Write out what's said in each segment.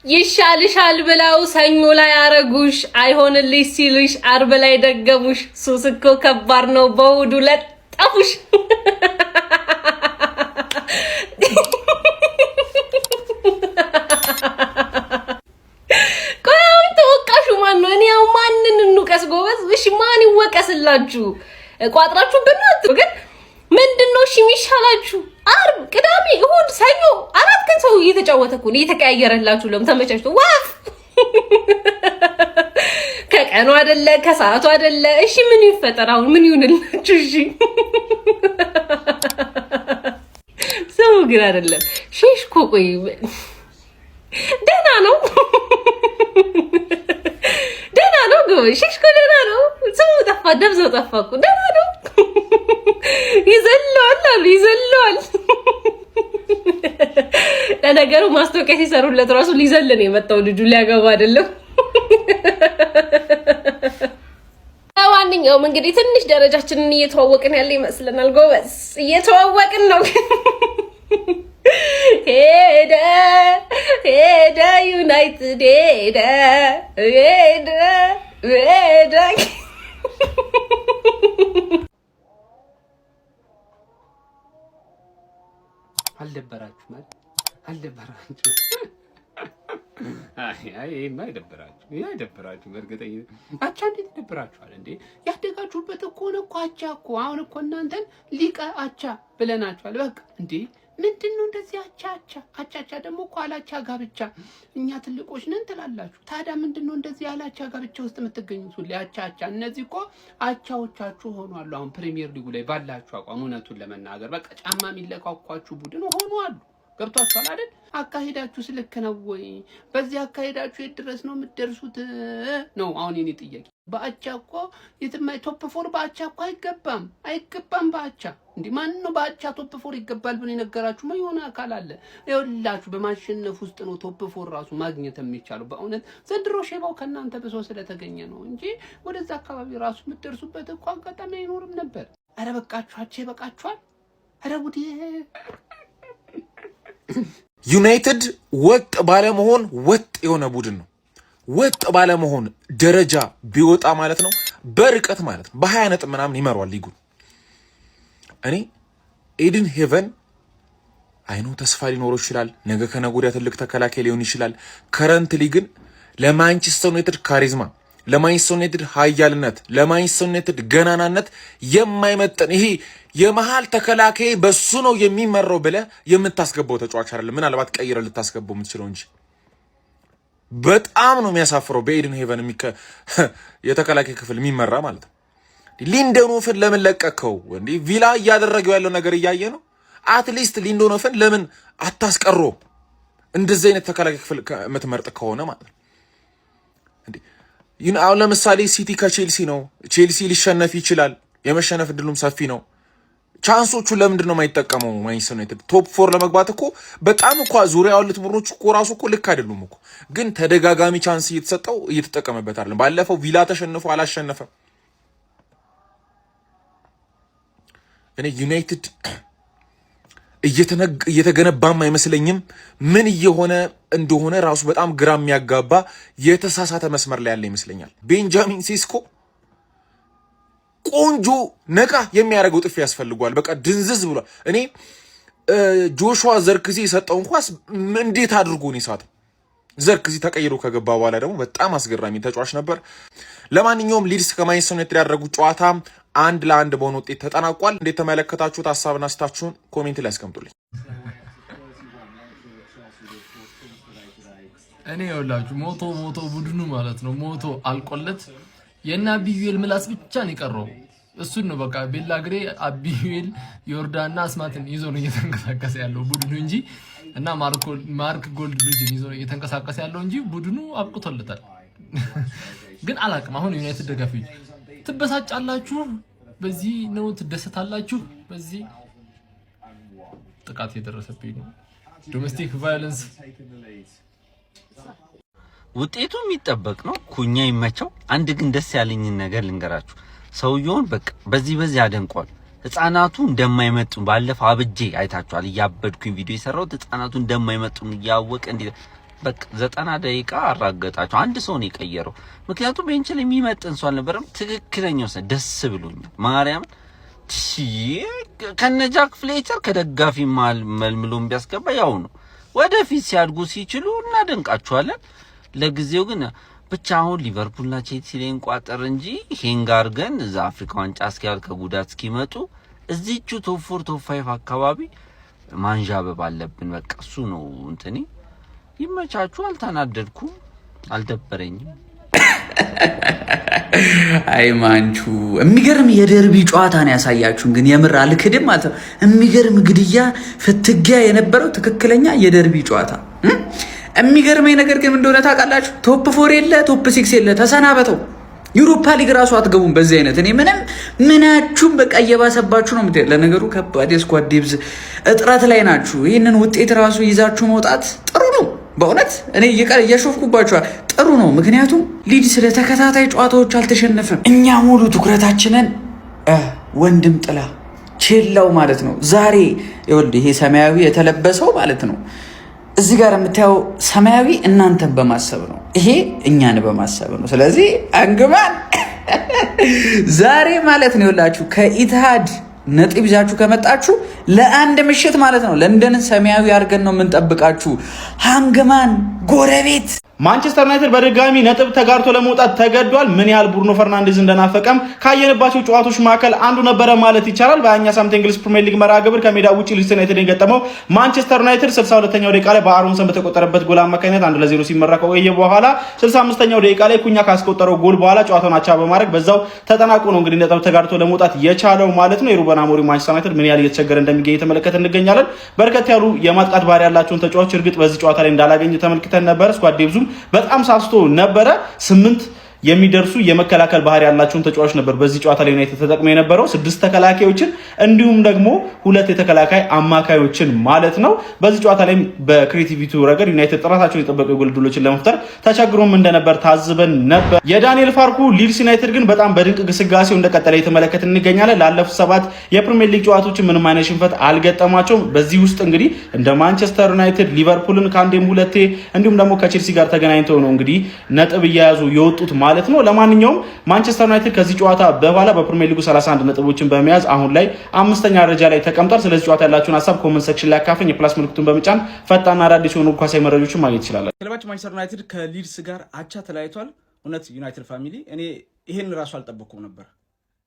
ይሻልሻል ብለው ሰኞ ላይ አረጉሽ አይሆንልሽ ሲሉሽ አርብ ላይ ደገሙሽ ሱስ እኮ ከባድ ነው በውዱ ለጠፉሽ ቆያው ተወቃሹ ማን ነው እኔ ያው ማንንን እንውቀስ ጎበዝ እሺ ማን ይወቀስላችሁ ቋጥራችሁ በእናት ግን ምንድነው እሺ የሚሻላችሁ አርብ ቅዳሜ እሁድ ሰኞ አራት ቀን ሰው እየተጫወተ እኮ ነው እየተቀያየረላችሁ ለም ተመቻችቶ ዋፍ ከቀኑ አይደለ ከሰዓቱ አይደለ እሺ ምን ይፈጠር አሁን ምን ይሁንላችሁ እሺ ሰው ግን አይደለም ሼሽኮ ቆይ ደህና ነው ሼሽኮ ደህና ነው ሰው ጠፋ ደብዘው ጠፋ እኮ ደህና ነው ይዘለዋል ለነገሩ ማስታወቂያ ሲሰሩለት ራሱ ሊዘል ነው የመጣው ልጁ ሊያገባ አይደለም ለማንኛውም እንግዲህ ትንሽ ደረጃችንን እየተዋወቅን ያለ ይመስለናል ጎበዝ እየተዋወቅን ነው ሄደ ዩናይትድ ሄደ አልደበራችሁ ይሄማ ይደብራችሁ በእርግጠኝነት አቻ እንዴት ይደብራችኋል እንዴ ያደጋችሁበት እኮ ነው እኮ አቻ እኮ አሁን እኮ እናንተን ሊቀ አቻ ብለናችኋል በቃ እንዴ ምንድነው እንደዚህ አቻ ደግሞ እኮ አላቻ ጋብቻ እኛ ትልቆች ነን ትላላችሁ ታዲያ ምንድነው እንደዚህ አላቻ ጋብቻ ውስጥ የምትገኙት ሁሉ አቻ እነዚህ እኮ አቻዎቻችሁ ሆኗል አሁን ፕሪሚየር ሊጉ ላይ ባላችሁ አቋም እውነቱን ለመናገር በቃ ጫማ የሚለካኳችሁ ቡድን ሆኗል ገብቷችኋል አይደል አካሄዳችሁ ስልክ ነው ወይ በዚህ አካሄዳችሁ የድረስ ነው የምትደርሱት ነው አሁን የኔ ጥያቄ በአቻ እኮ የትማይ ቶፕ 4 በአቻ እኮ አይገባም በአቻ እንዴ ማን ነው በአቻ ቶፕ 4 ይገባል ብሎ የነገራችሁ ምን ይሆነ አካል አለ ይኸውላችሁ በማሸነፍ ውስጥ ነው ቶፕ 4 ራሱ ማግኘት የሚቻለው በእውነት ዘንድሮ ሼባው ከናንተ በሶ ስለተገኘ ነው እንጂ ወደዛ አካባቢ ራሱ የምትደርሱበት እኮ አጋጣሚ አይኖርም ነበር አረ በቃችሁ አቻ ይበቃችኋል አረ ጉዴ ዩናይትድ ወጥ ባለመሆን ወጥ የሆነ ቡድን ነው ወጥ ባለመሆን ደረጃ ቢወጣ ማለት ነው በርቀት ማለት ነው በ20 ነጥብ ምናምን ይመራዋል ሊጉን እኔ ኤድን ሄቨን አይኑ ተስፋ ሊኖረው ይችላል ነገ ከነገ ወዲያ ትልቅ ተከላካይ ሊሆን ይችላል ከረንትሊ ግን ለማንቸስተር ዩናይትድ ካሪዝማ ለማንቸስተር ዩናይትድ ኃያልነት ለማንቸስተር ዩናይትድ ገናናነት የማይመጠን ይሄ የመሃል ተከላካይ በሱ ነው የሚመራው ብለ የምታስገባው ተጫዋች አይደለም ምናልባት ቀይረ ልታስገባው የምትችለው እንጂ በጣም ነው የሚያሳፍረው በኤድን ሄቨን የተከላካይ ክፍል የሚመራ ማለት ነው ሊንደኖፍን ለምን ለቀቀው እንዴ ቪላ ያደረገው ያለው ነገር ያያየ ነው አትሊስት ሊንደኖፍን ለምን አታስቀሮ እንደዚህ አይነት ተከላካይ ክፍል የምትመርጥ ከሆነ ማለት ነው እንዴ አሁን ለምሳሌ ሲቲ ከቼልሲ ነው ቼልሲ ሊሸነፍ ይችላል የመሸነፍ እድሉም ሰፊ ነው ቻንሶቹ ለምንድን ነው የማይጠቀመው ማንቸስተር ዩናይትድ ቶፕ 4 ለመግባት እኮ በጣም እኮ ዙሪያው ያሉት ቡድኖች እኮ ራሱ እኮ ልክ አይደሉም እኮ ግን ተደጋጋሚ ቻንስ እየተጠቀመበት አይደለም ባለፈው ቪላ ተሸንፎ አላሸነፈም እኔ ዩናይትድ እየተገነባም አይመስለኝም ምን እየሆነ እንደሆነ ራሱ በጣም ግራም ያጋባ የተሳሳተ መስመር ላይ ያለ ይመስለኛል ቤንጃሚን ሴስኮ ቆንጆ ነቃ የሚያደርገው ጥፍ ያስፈልጓል በቃ ድንዝዝ ብሏል እኔ ጆሹዋ ዘርክዚ የሰጠውን ኳስ እንዴት አድርጎ ነው የሳተው ዘርክዚ ተቀይሮ ከገባ በኋላ ደግሞ በጣም አስገራሚ ተጫዋች ነበር ለማንኛውም ሊድስ ከማንቸስተር ዩናይትድ ያደረጉት ጨዋታ 1-1 በሆነ ውጤት ተጠናቋል እንዴት ተመለከታችሁት ሐሳብና አስተያየታችሁን ኮሜንት ላይ አስቀምጡልኝ እኔ ይኸውላችሁ ሞቶ ቡድኑ ማለት ነው ሞቶ አልቆለት የና ቢዩኤል ምላስ ብቻ ነው የቀረው እሱን ነው በቃ ቤላግሬ አቢዩኤል ዮርዳንና አስማትን ይዞ ነው እየተንቀሳቀሰ ያለው ቡድኑ እንጂ እና ማርክ ጎልድ ብሪጅን ይዞ ነው እየተንቀሳቀሰ ያለው እንጂ ቡድኑ አብቅቶለታል ግን አላቅም አሁን ዩናይትድ ደጋፊዎች ትበሳጫላችሁ በዚህ ነው ትደሰታላችሁ በዚህ ጥቃት የደረሰብኝ ነው ዶሜስቲክ ቫዮለንስ ውጤቱ የሚጠበቅ ነው ኩኛ ይመቸው አንድ ግን ደስ ያለኝ ነገር ልንገራችሁ ሰውየውን በቃ በዚህ አደንቋል ህፃናቱ እንደማይመጡ ባለፈው አብጄ አይታችኋል ያበድኩኝ ቪዲዮ የሰራው ህፃናቱ እንደማይመጡ ያወቀ እንዴ በቃ 90 ደቂቃ አራገጣቸው። አንድ ሰው ነው የቀየረው። ምክንያቱም ቤንች ላይ የሚመጥን ሰው አልነበረም። ትክክለኛው ሰው ደስ ብሎኛል። ማርያም ከነጃክ ፍሌቸር ከደጋፊ መልምሎም ቢያስገባ ያው ነው። ወደፊት ሲያድጉ ሲችሉ እናደንቃቸዋለን። ለጊዜው ግን ብቻ አሁን ሊቨርፑልና ቼልሲ ላይ እንቋጠር እንጂ ሄንጋር ግን እዛ አፍሪካ ዋንጫ እስኪያል ከጉዳት እስኪመጡ እዚቹ ቶፕ 4 ቶፕ 5 አካባቢ ማንዣበብ አለብን። በቃ እሱ ነው እንትኔ። ይመቻቹ። አልተናደድኩም፣ አልደበረኝም። አይ ማንቹ የሚገርም የደርቢ ጨዋታ ነው ያሳያችሁን። ግን የምር አልክድም ማለት ነው። የሚገርም ግድያ ፍትጊያ የነበረው ትክክለኛ የደርቢ ጨዋታ። የሚገርመኝ ነገር ግን እንደሆነ ታውቃላችሁ፣ ቶፕ 4 የለ ቶፕ 6 የለ፣ ተሰናበተው። ዩሮፓ ሊግ ራሱ አትገቡም በዚህ አይነት። እኔ ምናችሁም በቃ እየባሰባችሁ ነው የምትሄድ። ለነገሩ ከባድ የስኳድ ዴብዝ እጥረት ላይ ናችሁ። ይህንን ውጤት ራሱ ይዛችሁ መውጣት ጥሩ ነው በእውነት። እኔ እየሾፍኩባችኋል። ጥሩ ነው፣ ምክንያቱም ሊድስ ለተከታታይ ጨዋታዎች አልተሸነፈም። እኛ ሙሉ ትኩረታችንን ወንድም ጥላ ቼላው ማለት ነው። ዛሬ ይኸውልህ ይሄ ሰማያዊ የተለበሰው ማለት ነው፣ እዚህ ጋር የምታየው ሰማያዊ እናንተን በማሰብ ነው፣ ይሄ እኛን በማሰብ ነው። ስለዚህ አንግማን ዛሬ ማለት ነው ይኸውላችሁ ከኢትሃድ ነጥብ ይዛችሁ ከመጣችሁ ለአንድ ምሽት ማለት ነው ለንደንን ሰማያዊ አድርገን ነው የምንጠብቃችሁ። ሃንግማን ጎረቤት ማንቸስተር ዩናይትድ በድጋሚ ነጥብ ተጋርቶ ለመውጣት ተገዷል። ምን ያህል ብሩኖ ፈርናንዴዝ እንደናፈቀም ካየንባቸው ጨዋታዎች መካከል አንዱ ነበረ ማለት ይቻላል። በአኛ ሳምንት እንግሊዝ ፕሪሚየር ሊግ መርሃ ግብር ከሜዳ ውጪ ሊድስ ዩናይትድ የገጠመው ማንቸስተር ዩናይትድ 62ኛው ደቂቃ ላይ በአሮንሰን በተቆጠረበት ጎል አማካኝነት 1-0 ሲመራ ከቆየ በኋላ 65ኛው ደቂቃ ላይ ኩኛ ካስቆጠረው ጎል በኋላ ጨዋታውን አቻ በማድረግ በዛው ተጠናቆ ነው እንግዲህ ነጥብ ተጋርቶ ለመውጣት የቻለው ማለት ነው። የሩበን አሞሪም ማንቸስተር ዩናይትድ ምን ያህል እየተቸገረ እንደሚገኝ የተመለከተ እንገኛለን። በርከት ያሉ የማጥቃት ባህሪ ያላቸውን ተጫዋቾች እርግጥ በዚህ ጨዋታ ላይ እንዳላገኘ ተመልክተን ነበር። ስኳድ ዴብዙም በጣም ሳስቶ ነበረ። 8 የሚደርሱ የመከላከል ባህሪ ያላቸውን ተጫዋቾች ነበር በዚህ ጨዋታ ላይ ዩናይትድ ተጠቅሞ የነበረው 6 ተከላካዮችን እንዲሁም ደግሞ 2 የተከላካይ አማካዮችን ማለት ነው። በዚህ ጨዋታ ላይ በክሬቲቪቲ ረገድ ዩናይትድ ጥራታቸውን የጠበቁ የጎል ዕድሎችን ለመፍጠር ተቸግሮም እንደነበር ታዝበን ነበር። የዳንኤል ፋርኩ ሊድስ ዩናይትድ ግን በጣም በድንቅ ግስጋሴው እንደቀጠለ የተመለከትን እንገኛለን። ላለፉት 7 የፕሪሚየር ሊግ ጨዋታዎችን ምንም አይነት ሽንፈት አልገጠማቸውም። በዚህ ውስጥ እንግዲህ እንደ ማንቸስተር ዩናይትድ ሊቨርፑልን ከአንዴም ሁለቴ እንዲሁም ደግሞ ከቼልሲ ጋር ተገናኝተው ነው እንግዲህ ነጥብ እየያዙ የወጡት ማለት ነው። ለማንኛውም ማንቸስተር ዩናይትድ ከዚህ ጨዋታ በኋላ በፕሪሚየር ሊጉ 31 ነጥቦችን በመያዝ አሁን ላይ 5ኛ ደረጃ ላይ ተቀምጧል። ስለዚህ ጨዋታ ያላችሁን ሀሳብ ኮሜንት ሴክሽን ላይ አካፍኝ። የፕላስ ምልክቱን በመጫን ፈጣንና አዳዲስ የሆኑ ኳሳዊ መረጃዎችን ማግኘት ይችላል። ክለባችን ማንቸስተር ዩናይትድ ከሊድስ ጋር አቻ ተለያይቷል። እውነት ዩናይትድ ፋሚሊ እኔ ይሄን ራሱ አልጠበቅኩም ነበር።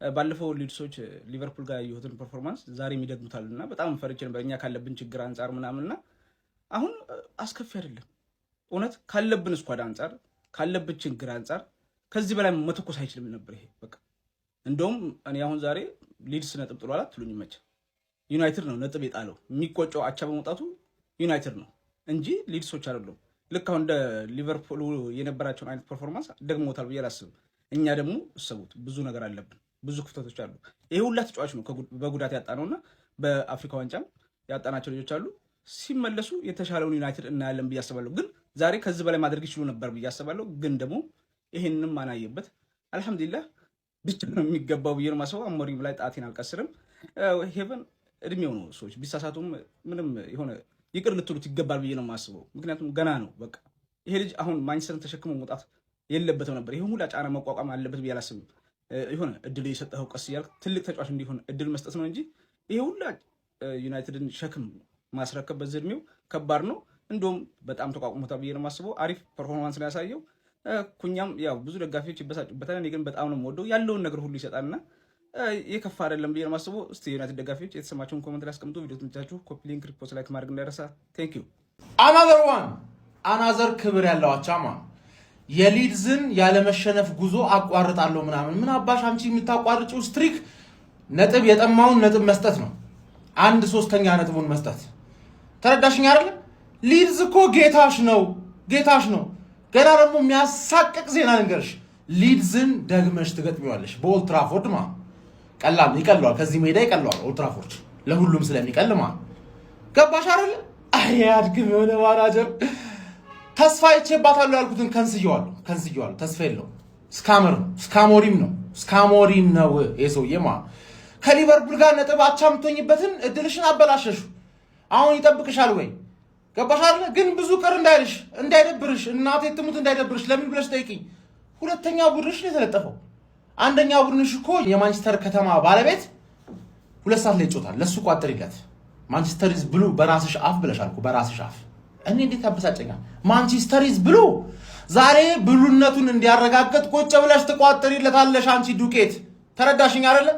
ባለፈው ሊድሶች ሊቨርፑል ጋር ያዩትን ፐርፎርማንስ ዛሬ የሚደግሙታልና በጣም ፈርቼ ነበር እኛ ካለብን ችግር አንጻር ምናምንና አሁን አስከፊ አይደለም። እውነት ካለብን ስኳድ አንጻር ካለብን ችግር አንጻር ከዚህ በላይ መተኮስ አይችልም ነበር። ይሄ በቃ እንደውም እኔ አሁን ዛሬ ሊድስ ነጥብ ጥሏል አትሉኝ መቼ ዩናይትድ ነው ነጥብ የጣለው። የሚቆጨው አቻ በመውጣቱ ዩናይትድ ነው እንጂ ሊድሶች አይደሉም። ልክ አሁን እንደ ሊቨርፑል የነበራቸውን አይነት ፐርፎርማንስ ደግሞታል ብዬ አላስብም። እኛ ደግሞ እሰቡት ብዙ ነገር አለብን፣ ብዙ ክፍተቶች አሉ። ይሄ ሁላ ተጫዋች ነው በጉዳት ያጣነውና በአፍሪካ ዋንጫም ያጣናቸው ልጆች አሉ። ሲመለሱ የተሻለውን ዩናይትድ እናያለን ብዬ አስባለሁ። ግን ዛሬ ከዚህ በላይ ማድረግ ይችሉ ነበር ብዬ አስባለሁ። ግን ደግሞ ይሄንንም ማናየበት አልহামዱሊላህ ብቻ ነው የሚገባው ብዬ ነው ማሰባው። አሞሪም ላይ ጣቴን አልቀስርም። ሄቨን እድሜው ነው ሰዎች ቢሳሳቱም ምንም የሆነ ይቅር ልትሉት ይገባል ብዬ ነው ማስበው። ምክንያቱም ገና ነው። በቃ ይሄ ልጅ አሁን ማንቸስተርን ተሸክሞ መውጣት የለበትም ነበር። ይሄን ሁላ ጫና መቋቋም አለበት ብዬ አላስብም። የሆነ እድል የሰጠኸው ቀስ እያልክ ትልቅ ተጫዋች እንዲሆን እድል መስጠት ነው እንጂ ይሄ ሁላ ዩናይትድን ሸክም ማስረከብ በዚህ እድሜው ከባድ ነው። እንደውም በጣም ተቋቁሞታል ብዬ ነው ማስበው። አሪፍ ፐርፎርማንስ ነው ያሳየው። ኩኛም ያው ብዙ ደጋፊዎች ይበሳጩበታል። እኔ ግን በጣም ነው የምወደው። ያለውን ነገር ሁሉ ይሰጣልና የከፋ አይደለም ብዬ ነው የማስበው። እስቲ ዩናይትድ ደጋፊዎች የተሰማችሁን ኮሜንት ላይ አስቀምጡ። ቪዲዮ ትምቻችሁ ኮፒ ሊንክ ሪፖስት ላይክ ማድረግ እንዳይረሳ። ቴንክ ዩ። አናዘር ክብር ያለው አቻማ የሊድዝን ያለመሸነፍ ጉዞ አቋርጣለሁ ምናምን ምን አባሽ አንቺ የምታቋርጪው ስትሪክ ነጥብ የጠማውን ነጥብ መስጠት ነው። 1/3 ነጥቡን መስጠት ተረዳሽኝ አይደል? ሊድዝ እኮ ጌታሽ ነው። ገና ደግሞ የሚያሳቅቅ ዜና ልንገርሽ። ሊድዝን ደግመሽ ትገጥሚዋለሽ በኦልድ ትራፎርድ ይቀለዋል። ከዚህ ሜዳ ይቀለዋል። ኦልድ ትራፎርድ ለሁሉም ስለሚቀልማ ገባሽ አይደል? አያድግም የሆነ ማናጀር ተስፋ ይቼባታለሁ ያልኩትን ከንስየዋለሁ። ተስፋ የለው። ስካሞሪም ነው የሰውዬማ። ከሊቨርፑል ጋር ነጥብ አቻ የምትሆኝበትን እድልሽን አበላሸሹ። አሁን ይጠብቅሻል ወይ? ገባሽ አይደለ? ግን ብዙ ቅር እንዳይደብርሽ እናቴ ትሙት እንዳይደብርሽ ለምን ብለሽ ጠይቂኝ። ሁለተኛ ቡድንሽ ነው የተለጠፈው። አንደኛ ቡድንሽ እኮ የማንቸስተር ከተማ ባለቤት 2 ሰዓት ላይ ይጮታል። ለሱ ቋጥሪለት። ማንቸስተር ኢዝ ብሉ በራስሽ አፍ ብለሻል እኮ በራስሽ አፍ። እኔ እንዴት ያበሳጨኛል? ማንቸስተር ኢዝ ብሉ ዛሬ ብሉነቱን እንዲያረጋግጥ ቁጭ ብለሽ ትቋጥሪለታለሽ አንቺ ዱቄት። ተረዳሽኝ አይደለ?